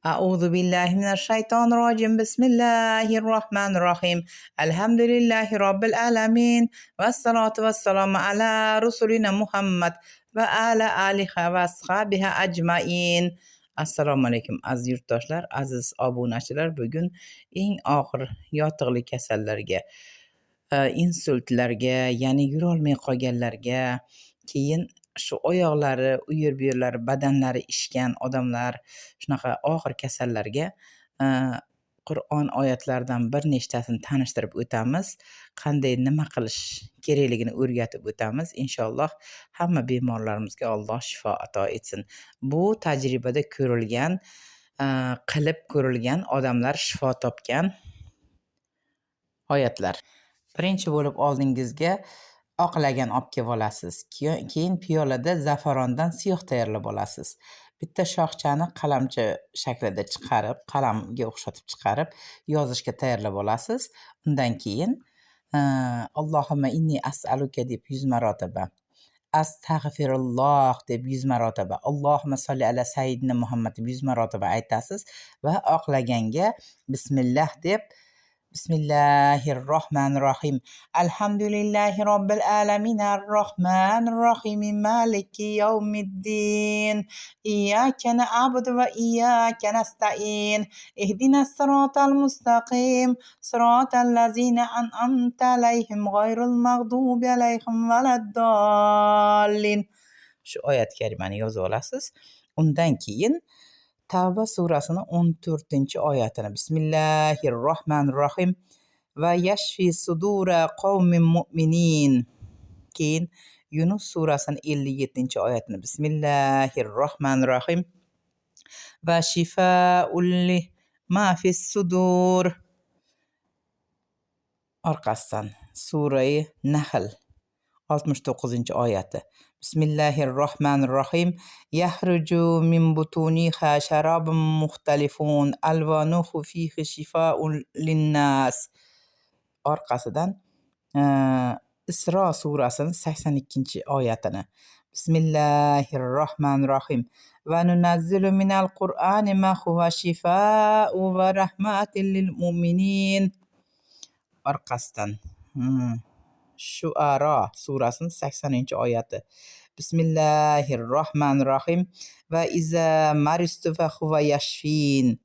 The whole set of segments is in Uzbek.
أعوذ بالله من الشيطان الرجيم بسم الله الرحمن الرحيم الحمد لله رب العالمين والصلاة والسلام على رسولنا محمد وعلى آله وأصحابه أجمعين. Assalomu alaykum aziz yurtdoshlar, aziz obunachilar. Bugun eng og'ir yotig'li kasallarga, insultlarga, ya'ni yurolmay qolganlarga, keyin shu oyoqlari, u yer bu yerlari, badanlari ishgan odamlar, shunaqa og'ir kasallarga Qur'on oyatlaridan bir nechtasini tanishtirib o'tamiz. Qanday nima qilish kerakligini o'rgatib o'tamiz. Inshaalloh hamma bemorlarimizga Alloh shifo ato etsin. Bu tajribada ko'rilgan, qilib ko'rilgan, odamlar shifo topgan oyatlar. Birinchi bo'lib oldingizga oq lagan olib kelib olasiz. Keyin piyolada zafarondan siyoh tayyorlab olasiz. Bitta shoxchani qalamcha shaklida chiqarib, qalamga o'xshatib chiqarib yozishga tayyorlab olasiz. Undan keyin Allohumma inni as'aluka deb 100 marotaba, astag'firulloh deb 100 marotaba, Allohumma solli ala sayyidina Muhammad deb 100 marotaba aytasiz va oq laganga bismillah deb Bismillahirrohmanirrohim. Alhamdulillahi robbil alamin arrohmanirrohim maliki yawmiddin. Iyyaka na'budu va iyyaka nasta'in. Ihdinas siratal mustaqim. Siratal ladzina an'amta alayhim g'ayril maghdubi alayhim valaddallin. Shu oyat karimani yozib olasiz. Undan keyin Tavba surasini 14-oyatini Bismillahirrohmanirrohim va yashfi sudura qavmin mu'minin. Keyin Yunus surasini 57-oyatini Bismillahirrohmanirrohim va shifaa'un lima fis sudur. Orqasidan Surai Nahl 69-oyati Bismillahirrohmanirrohim. Yahruju min butuniha sharabun muxtalifun alvanuhu fihi shifaa'un linnas. Orqasidan Isro surasining 82-oyatini Bismillahirrohmanirrohim. Va nunazzilu minal qur'ani ma huwa shifaa'u va rahmatil lil mu'minin. Orqasidan Shu'ara surasining 80-oyati Bismillahirrohmanirrohim. Va iza maristu fa huva yashfin.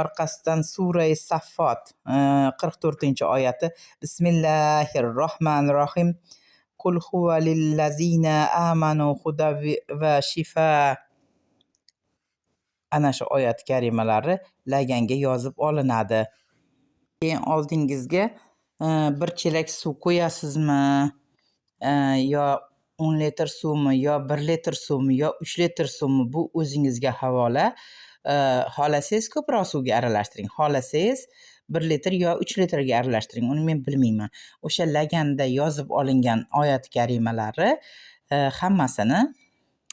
Orqasidan Surai Saffot 44-oyati Bismillahirrohmanirrohim. Qul huva lillazina amanu huda va shifa. Ana shu oyat karimalari laganga yozib olinadi. Keyin oldingizga bir chelak suv qo'yasizmi, yo 10 litr suvmi, yo 1 litr suvmi, yo 3 litr suvmi, bu o'zingizga havola. Xohlasangiz ko'proq suvga aralashtiring, xohlasangiz 1 litr yo 3 litrga aralashtiring, uni men bilmayman. O'sha laganda yozib olingan oyat karimalari hammasini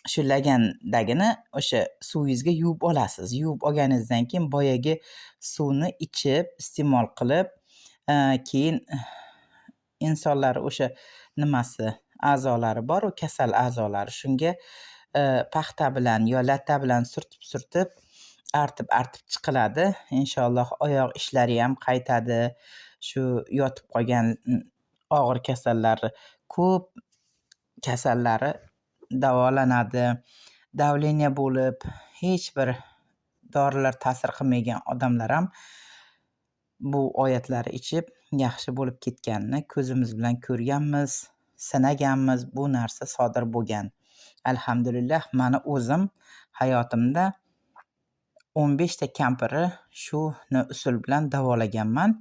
shu lagandagini o'sha suvingizga yuvib olasiz. Yuvib olganingizdan keyin boyagi suvni ichib, iste'mol qilib, keyin insonlar o'sha nimasi, a'zolari bor, u kasal a'zolari, shunga paxta bilan yo latta bilan surtib artib chiqiladi. Inshaalloh oyoq ishlari ham qaytadi. Shu yotib qolgan og'ir kasallari, ko'p kasallari davolanadi. Davleniya bo'lib, hech bir dorilar ta'sir qilmagan odamlar ham bu oyatlarni ichib yaxshi bo'lib ketganini ko'zimiz bilan ko'rganmiz, sinaganmiz. Bu narsa sodir bo'lgan. Alhamdulillah, mani o'zim hayotimda 15 ta kampiri shuni usul bilan davolaganman.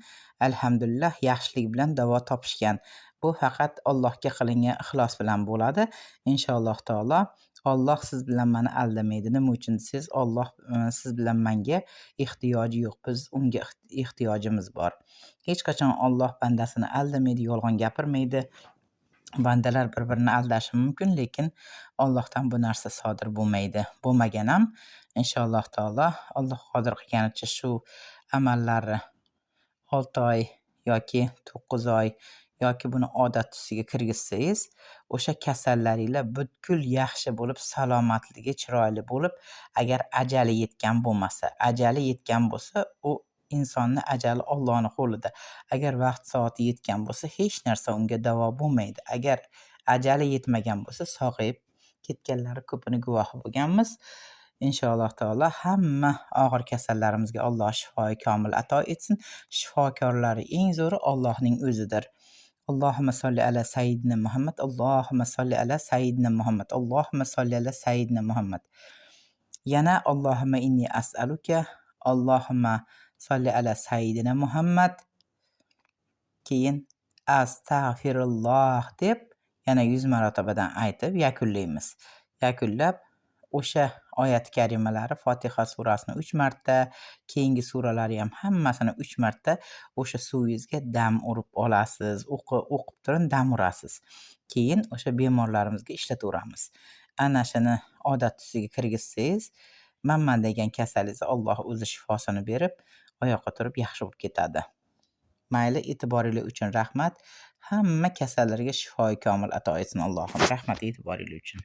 Alhamdulillah, yaxshilik bilan davo topishgan. Bu faqat Allohga qilingan ixlos bilan bo'ladi. Inshaalloh taolo Alloh siz bilan meni aldamaydi. Nima uchun siz? Alloh siz bilan menga ehtiyoji yo'q. Biz unga ehtiyojimiz bor. Hech qachon Alloh bandasini aldamaydi, yolg'on gapirmaydi. Bandalar bir-birini aldashi mumkin, lekin Allohdan bu narsa sodir bo'lmaydi. Bo'lmagan ham inshaalloh taolo Alloh qodir qilganicha shu amallarni 6 oy yoki 9 oy yoki buni odat tusiga kirgizsangiz, o'sha kasallaringlar butkul yaxshi bo'lib, salomatligi chiroyli bo'lib, agar ajali yetgan bo'lmasa, ajali yetgan bo'lsa, u insonni ajali Allohning qo'lida. Agar vaqt soati yetgan bo'lsa, hech narsa unga davo bo'lmaydi. Agar ajali yetmagan bo'lsa, sog'ayib ketganlari ko'pini guvohi bo'lganmiz. Inshaalloh taolo hamma og'ir kasallarimizga Alloh shifoi komil ato etsin. Shifokorlari eng zo'ri Allohning o'zidir. Allohumma solli ala sayyidina Muhammad, Allohumma solli ala sayyidina Muhammad, Allohumma solli ala sayyidina Muhammad. Yana Allohumma inni as'aluka, Allohumma solli ala sayyidina Muhammad. Keyin astag'firulloh deb yana 100 marotabadan aytib yakunlaymiz. Yakunlab o'sha oyat karimalari Fotiha surasini 3 marta, keyingi suralari ham hammasini 3 marta o'sha suvingizga dam urib olasiz. O'qib turing, dam urasiz. Keyin o'sha bemorlarimizga ishlataveramiz. Ana shuni odat tusiga kirgizsangiz, mana degan kasalingizni Alloh o'zi shifosini berib, oyoqqa turib yaxshi bo'lib ketadi. Mayli, e'tiboringiz uchun rahmat. Hamma kasallarga shifoi komil ato etsin Allohim. Rahmat e'tiboringiz uchun.